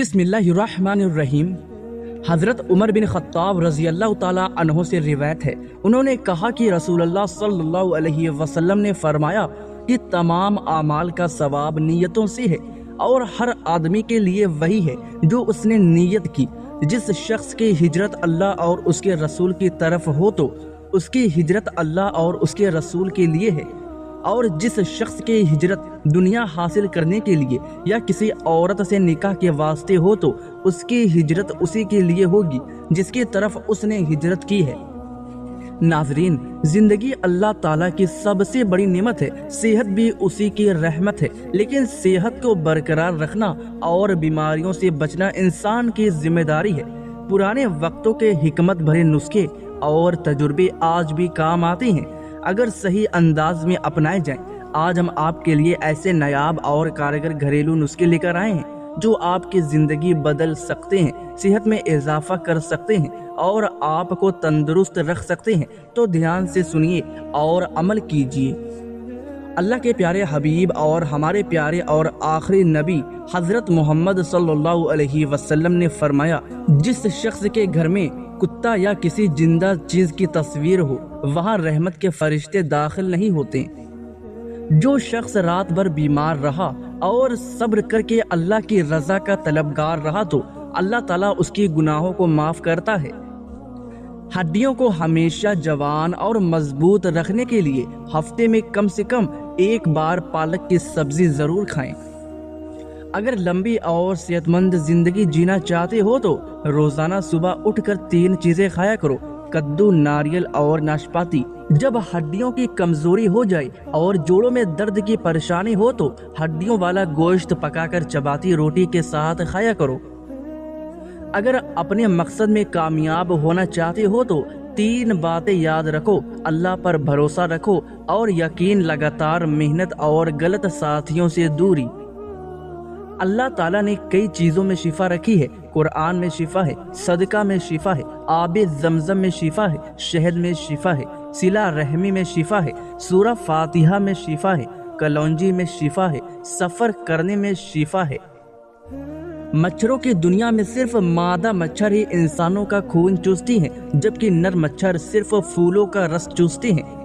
बिस्मिल्लाहिर्रहमानिर्रहीम। हज़रत उमर बिन ख़त्ताब रज़ी अल्लाह ताला अन्हो से रिवायत है, उन्होंने कहा कि रसूलुल्लाह सल्लल्लाहु अलैहि वसल्लम ने फरमाया कि तमाम आमाल का सवाब नीयतों से है और हर आदमी के लिए वही है जो उसने नीयत की। जिस शख्स की हिजरत अल्लाह और उसके रसूल की तरफ हो तो उसकी हिजरत अल्लाह और उसके रसूल के लिए है, और जिस शख्स की हिजरत दुनिया हासिल करने के लिए या किसी औरत से निकाह के वास्ते हो तो उसकी हिजरत उसी के लिए होगी जिसकी तरफ उसने हिजरत की है। नाजरीन, जिंदगी अल्लाह ताला की सबसे बड़ी नेमत है, सेहत भी उसी की रहमत है, लेकिन सेहत को बरकरार रखना और बीमारियों से बचना इंसान की जिम्मेदारी है। पुराने वक्तों के हिकमत भरे नुस्खे और तजुर्बे आज भी काम आते हैं अगर सही अंदाज में अपनाए जाएं। आज हम आपके लिए ऐसे नायाब और कारगर घरेलू नुस्खे लेकर आए हैं जो आपकी ज़िंदगी बदल सकते हैं, सेहत में इजाफा कर सकते हैं और आपको तंदुरुस्त रख सकते हैं। तो ध्यान से सुनिए और अमल कीजिए। अल्लाह के प्यारे हबीब और हमारे प्यारे और आखिरी नबी हज़रत मोहम्मद सल्लल्लाहु अलैहि वसल्लम ने फरमाया, जिस शख्स के घर में कुत्ता या किसी जिंदा चीज़ की तस्वीर हो वहाँ रहमत के फरिश्ते दाखिल नहीं होते। जो शख्स रात भर बीमार रहा और सब्र करके अल्लाह की रज़ा का तलबगार रहा तो अल्लाह ताला उसकी गुनाहों को माफ़ करता है। हड्डियों को हमेशा जवान और मजबूत रखने के लिए हफ्ते में कम से कम एक बार पालक की सब्जी ज़रूर खाएं। अगर लंबी और सेहतमंद जिंदगी जीना चाहते हो तो रोज़ाना सुबह उठकर 3 चीज़ें खाया करो: कद्दू, नारियल और नाशपाती। जब हड्डियों की कमजोरी हो जाए और जोड़ों में दर्द की परेशानी हो तो हड्डियों वाला गोश्त पकाकर चपाती रोटी के साथ खाया करो। अगर अपने मकसद में कामयाब होना चाहते हो तो 3 बातें याद रखो: अल्लाह पर भरोसा रखो और यकीन, लगातार मेहनत और गलत साथियों से दूरी। अल्लाह ताला ने कई चीज़ों में शिफा रखी है। कुरान में शिफा है, सदका में शिफा है, आबे ज़मज़म में शिफा है, शहद में शिफा है, सिला रहमी में शिफा है, सूरह फातिहा में शिफा है, कलौंजी में शिफा है, सफ़र करने में शिफा है। मच्छरों की दुनिया में सिर्फ मादा मच्छर ही इंसानों का खून चूसती हैं, जबकि नर मच्छर सिर्फ फूलों का रस चूसते हैं।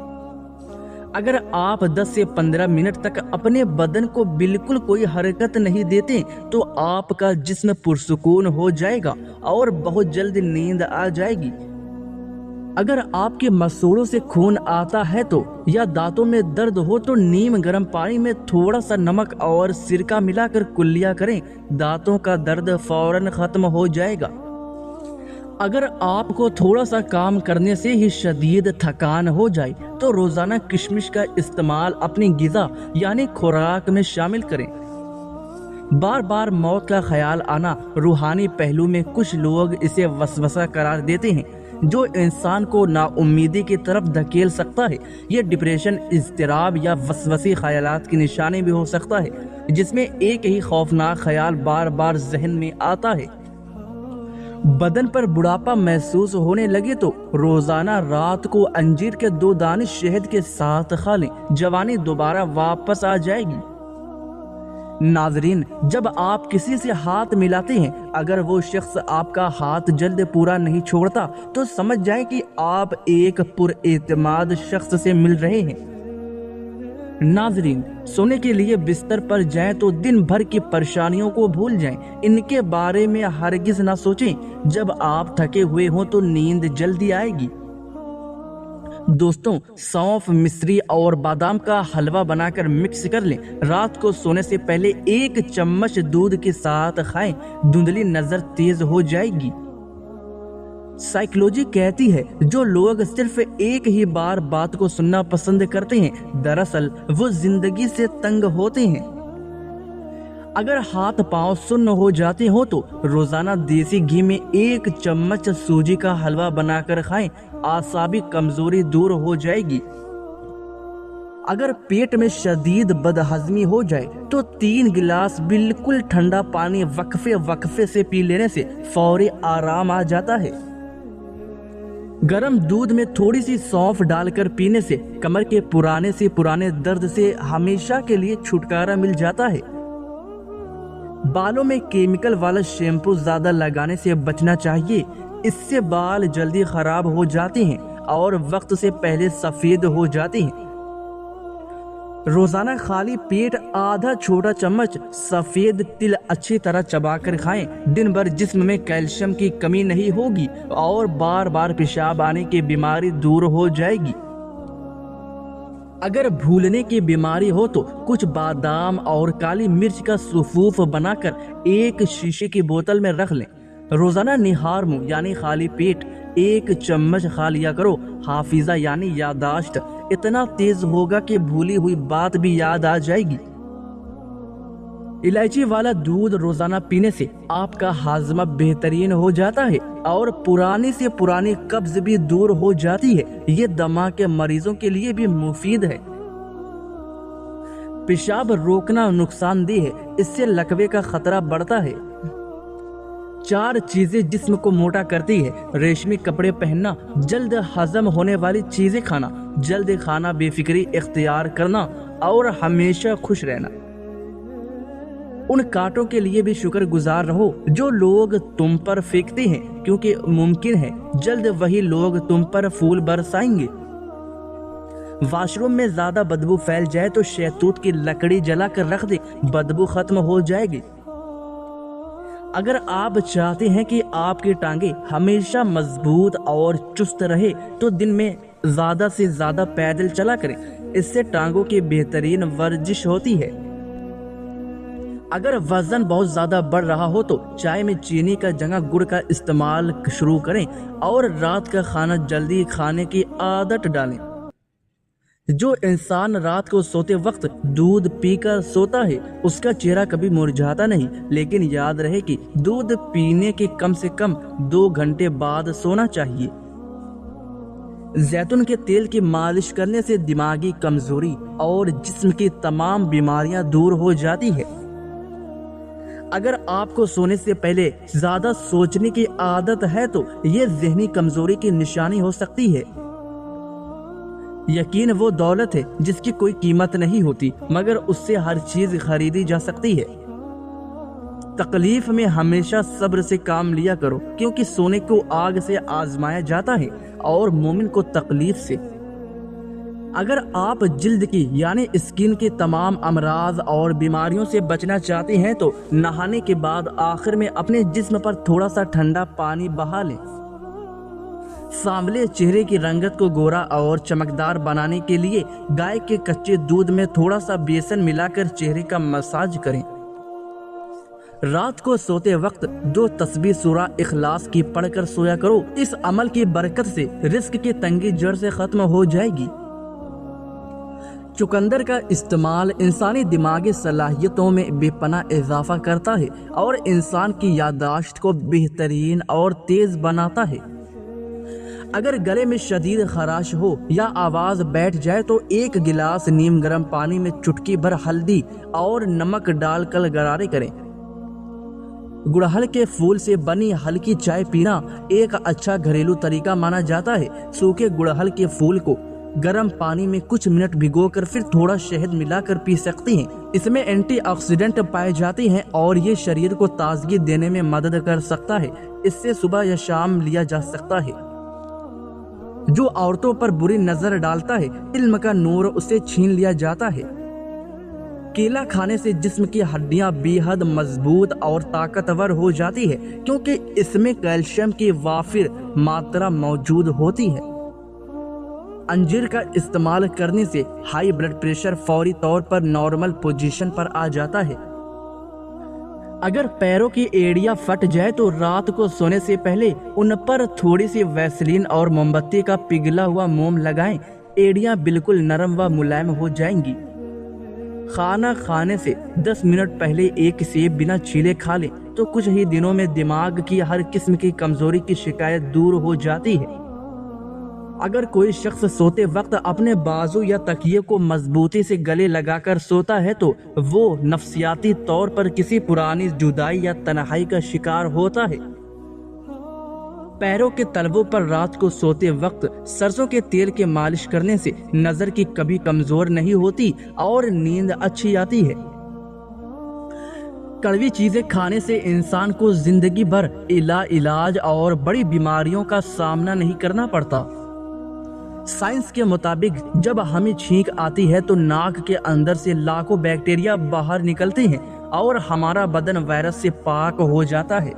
अगर आप 10 से 15 मिनट तक अपने बदन को बिल्कुल कोई हरकत नहीं देते तो आपका जिस्म पुरसुकून हो जाएगा और बहुत जल्द नींद आ जाएगी। अगर आपके मसूड़ों से खून आता है तो या दांतों में दर्द हो तो नीम गर्म पानी में थोड़ा सा नमक और सिरका मिलाकर कुल्लिया करें, दांतों का दर्द फौरन खत्म हो जाएगा। अगर आपको थोड़ा सा काम करने से ही शदीद थकान हो जाए तो रोजाना किशमिश का इस्तेमाल अपनी गिज़ा यानी खुराक में शामिल करें। बार बार मौत का ख्याल आना रूहानी पहलू में कुछ लोग इसे वसवसा करार देते हैं जो इंसान को नाउम्मीदी की तरफ धकेल सकता है। ये डिप्रेशन, इज़्तिराब या वसवसी ख्यालात की निशानी भी हो सकता है जिसमें एक ही खौफनाक ख्याल बार बार जहन में आता है। बदन पर बुढ़ापा महसूस होने लगे तो रोजाना रात को अंजीर के 2 दाने शहद के साथ खा लें, जवानी दोबारा वापस आ जाएगी। नाजरीन, जब आप किसी से हाथ मिलाते हैं अगर वो शख्स आपका हाथ जल्द पूरा नहीं छोड़ता तो समझ जाएं कि आप एक पुरएतमाद शख्स से मिल रहे हैं। नाजरीन, सोने के लिए बिस्तर पर जाएं तो दिन भर की परेशानियों को भूल जाएं, इनके बारे में हरगिज ना सोचें। जब आप थके हुए हों तो नींद जल्दी आएगी। दोस्तों, सौंफ, मिश्री और बादाम का हलवा बनाकर मिक्स कर लें। रात को सोने से पहले 1 चम्मच दूध के साथ खाएं, धुंधली नजर तेज हो जाएगी। साइकोलॉजी कहती है जो लोग सिर्फ एक ही बार बात को सुनना पसंद करते हैं दरअसल वो जिंदगी से तंग होते हैं। अगर हाथ पांव सुन्न हो जाते हो तो रोजाना देसी घी में 1 चम्मच सूजी का हलवा बनाकर खाएं, आसाबी कमजोरी दूर हो जाएगी। अगर पेट में शदीद बदहजमी हो जाए तो 3 गिलास बिल्कुल ठंडा पानी वक्फे से पी लेने से फौरी आराम आ जाता है। गर्म दूध में थोड़ी सी सौंफ डालकर पीने से कमर के पुराने दर्द से हमेशा के लिए छुटकारा मिल जाता है। بالوں میں کیمیکل والا شیمپو زیادہ لگانے سے بچنا چاہیے، اس سے بال جلدی خراب ہو جاتے ہیں اور وقت سے پہلے سفید ہو جاتے ہیں۔ روزانہ خالی پیٹ آدھا چھوٹا چمچ سفید تل اچھی طرح چبا کر کھائیں۔ دن بھر جسم میں کیلشیم کی کمی نہیں ہوگی اور بار بار پیشاب آنے کی بیماری دور ہو جائے گی۔ اگر بھولنے کی بیماری ہو تو کچھ بادام اور کالی مرچ کا سفوف بنا کر ایک شیشے کی بوتل میں رکھ لیں۔ روزانہ نہار منہ یعنی خالی پیٹ 1 چمچ کھا لیا کرو۔ حافظہ یعنی یادداشت اتنا تیز ہوگا کہ بھولی ہوئی بات بھی یاد آ جائے گی۔ الائچی والا دودھ روزانہ پینے سے آپ کا ہاضمہ بہترین ہو جاتا ہے اور پرانی سے پرانی قبض بھی دور ہو جاتی ہے۔ یہ دماغ کے مریضوں کے لیے بھی مفید ہے۔ پیشاب روکنا نقصان دہ ہے، اس سے لکوے کا خطرہ بڑھتا ہے۔ 4 چیزیں جسم کو موٹا کرتی ہے: ریشمی کپڑے پہننا، جلد ہضم ہونے والی چیزیں کھانا، جلد کھانا، بے فکری اختیار کرنا اور ہمیشہ خوش رہنا۔ ان کانٹوں کے لیے بھی شکر گزار رہو جو لوگ تم پر پھینکتے ہیں، کیونکہ ممکن ہے جلد وہی لوگ تم پر پھول برسائیں گے۔ واش روم میں زیادہ بدبو پھیل جائے تو شہتوت کی لکڑی جلا کر رکھ دیں، بدبو ختم ہو جائے گی۔ اگر آپ چاہتے ہیں کہ آپ کی ٹانگیں ہمیشہ مضبوط اور چست رہے تو دن میں زیادہ سے زیادہ پیدل چلا کریں، اس سے ٹانگوں کی بہترین ورزش ہوتی ہے۔ اگر وزن بہت زیادہ بڑھ رہا ہو تو چائے میں چینی کا جگہ گڑ کا استعمال شروع کریں اور رات کا کھانا جلدی کھانے کی عادت ڈالیں۔ جو انسان رات کو سوتے وقت دودھ پی کر سوتا ہے اس کا چہرہ کبھی مرجھاتا نہیں، لیکن یاد رہے کہ دودھ پینے کے کم سے کم 2 گھنٹے بعد سونا چاہیے۔ زیتون کے تیل کی مالش کرنے سے دماغی کمزوری اور جسم کی تمام بیماریاں دور ہو جاتی ہے۔ اگر آپ کو سونے سے پہلے زیادہ سوچنے کی عادت ہے تو یہ ذہنی کمزوری کی نشانی ہو سکتی ہے۔ یقین وہ دولت ہے جس کی کوئی قیمت نہیں ہوتی، مگر اس سے ہر چیز خریدی جا سکتی ہے۔ تکلیف میں ہمیشہ صبر سے کام لیا کرو، کیونکہ سونے کو آگ سے آزمایا جاتا ہے اور مومن کو تکلیف سے۔ اگر آپ جلد کی یعنی اسکن کی تمام امراض اور بیماریوں سے بچنا چاہتے ہیں تو نہانے کے بعد آخر میں اپنے جسم پر تھوڑا سا ٹھنڈا پانی بہا لیں۔ سانولے چہرے کی رنگت کو گورا اور چمکدار بنانے کے لیے گائے کے کچے دودھ میں تھوڑا سا بیسن ملا کر چہرے کا مساج کریں۔ رات کو سوتے وقت 2 تسبیح سورہ اخلاص کی پڑھ کر سویا کرو، اس عمل کی برکت سے رزق کی تنگی جڑ سے ختم ہو جائے گی۔ چقندر کا استعمال انسانی دماغی صلاحیتوں میں بے پناہ اضافہ کرتا ہے اور انسان کی یادداشت کو بہترین اور تیز بناتا ہے۔ اگر گلے میں شدید خراش ہو یا آواز بیٹھ جائے تو 1 گلاس نیم گرم پانی میں چٹکی بھر ہلدی اور نمک ڈال کر غرارے کریں۔ گڑہل کے پھول سے بنی ہلکی چائے پینا ایک اچھا گھریلو طریقہ مانا جاتا ہے۔ سوکھے گڑہل کے پھول کو گرم پانی میں کچھ منٹ بھگو کر پھر تھوڑا شہد ملا کر پی سکتے ہیں۔ اس میں اینٹی آکسیڈنٹ پائے جاتے ہیں اور یہ شریر کو تازگی دینے میں مدد کر سکتا ہے۔ اس سے صبح یا شام لیا جا سکتا ہے۔ جو عورتوں پر بری نظر ڈالتا ہے، علم کا نور اسے چھین لیا جاتا ہے۔ کیلا کھانے سے جسم کی ہڈیاں بے حد مضبوط اور طاقتور ہو جاتی ہے، کیونکہ اس میں کیلشیم کی وافر ماترا موجود ہوتی ہے۔ انجیر کا استعمال کرنے سے ہائی بلڈ پریشر فوری طور پر نارمل پوزیشن پر آ جاتا ہے۔ اگر پیروں کی ایڑیاں پھٹ جائے تو رات کو سونے سے پہلے ان پر تھوڑی سی ویسلین اور موم بتی کا پگھلا ہوا موم لگائیں، ایڑیاں بالکل نرم و ملائم ہو جائیں گی۔ کھانا کھانے سے 10 منٹ پہلے 1 سیب بنا چھیلے کھا لیں تو کچھ ہی دنوں میں دماغ کی ہر قسم کی کمزوری کی شکایت دور ہو جاتی ہے۔ اگر کوئی شخص سوتے وقت اپنے بازو یا تکیے کو مضبوطی سے گلے لگا کر سوتا ہے تو وہ نفسیاتی طور پر کسی پرانی جدائی یا تنہائی کا شکار ہوتا ہے۔ پیروں کے تلووں پر رات کو سوتے وقت سرسوں کے تیل کے مالش کرنے سے نظر کی کبھی کمزور نہیں ہوتی اور نیند اچھی آتی ہے۔ कड़वी चीजें खाने से इंसान को जिंदगी भर इलाज और बड़ी बीमारियों का सामना नहीं करना पड़ता। साइंस के मुताबिक जब हमें छींक आती है तो नाक के अंदर से लाखों बैक्टीरिया बाहर निकलते हैं और हमारा बदन वायरस से पाक हो जाता है।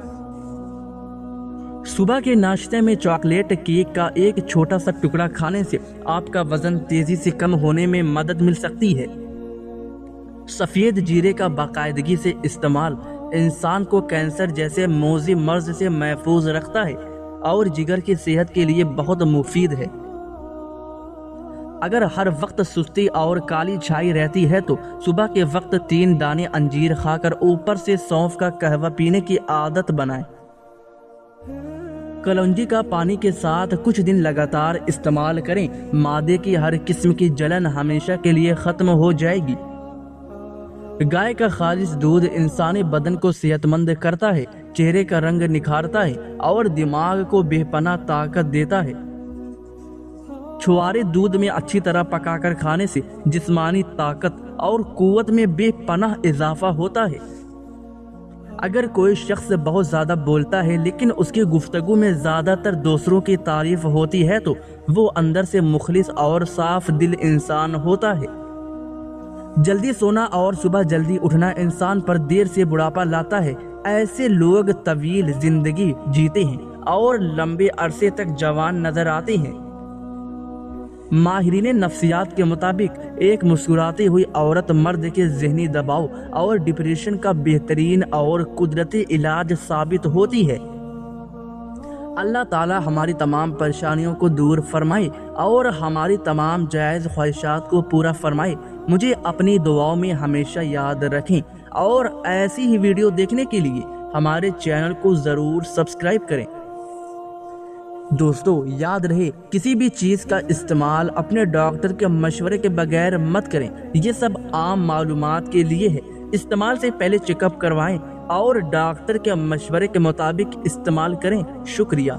सुबह के नाश्ते में चॉकलेट केक का एक छोटा सा टुकड़ा खाने से आपका वजन तेजी से कम होने में मदद मिल सकती है। सफ़ेद जीरे का बाकायदगी से इस्तेमाल इंसान को कैंसर जैसे मोज़ी मर्ज से महफूज रखता है और जिगर की सेहत के लिए बहुत मुफीद है। अगर हर वक्त सुस्ती और काली छाई रहती है तो सुबह के वक्त 3 दाने अंजीर खाकर ऊपर से सौंफ का कहवा पीने की आदत बनाएं। कलौंजी का पानी के साथ कुछ दिन लगातार इस्तेमाल करें। मादे की हर किस्म की जलन हमेशा के लिए ख़त्म हो जाएगी। गाय का खालिस दूध इंसानी बदन को सेहतमंद करता है, चेहरे का रंग निखारता है और दिमाग को बेपनाह ताकत देता है। छुआरे दूध में अच्छी तरह पकाकर खाने से जिस्मानी ताकत और कुव्वत में बेपनाह इजाफा होता है। अगर कोई शख्स बहुत ज़्यादा बोलता है लेकिन उसकी गुफ्तगू में ज़्यादातर दूसरों की तारीफ होती है तो वो अंदर से मुखलिस और साफ दिल इंसान होता है। जल्दी सोना और सुबह जल्दी उठना इंसान पर देर से बुढ़ापा लाता है। ऐसे लोग तवील जिंदगी जीते हैं और लंबे अरसे तक जवान नजर आते हैं। माहिरीन नफ्सियात के मुताबिक एक मुस्कुराती हुई औरत मर्द के ज़हनी दबाव और डिप्रेशन का बेहतरीन और कुदरती इलाज साबित होती है। अल्लाह ताला हमारी तमाम परेशानियों को दूर फरमाए और हमारी तमाम जायज़ ख्वाहिशात को पूरा फरमाए। मुझे अपनी दुआओं में हमेशा याद रखें और ऐसी ही वीडियो देखने के लिए हमारे चैनल को ज़रूर सब्सक्राइब करें। दोस्तों याद रहे, किसी भी चीज़ का इस्तेमाल अपने डॉक्टर के मशवरे के बगैर मत करें। ये सब आम मालूमात के लिए है। इस्तेमाल से पहले चेकअप करवाएं और डॉक्टर के मशवरे के मुताबिक इस्तेमाल करें। शुक्रिया।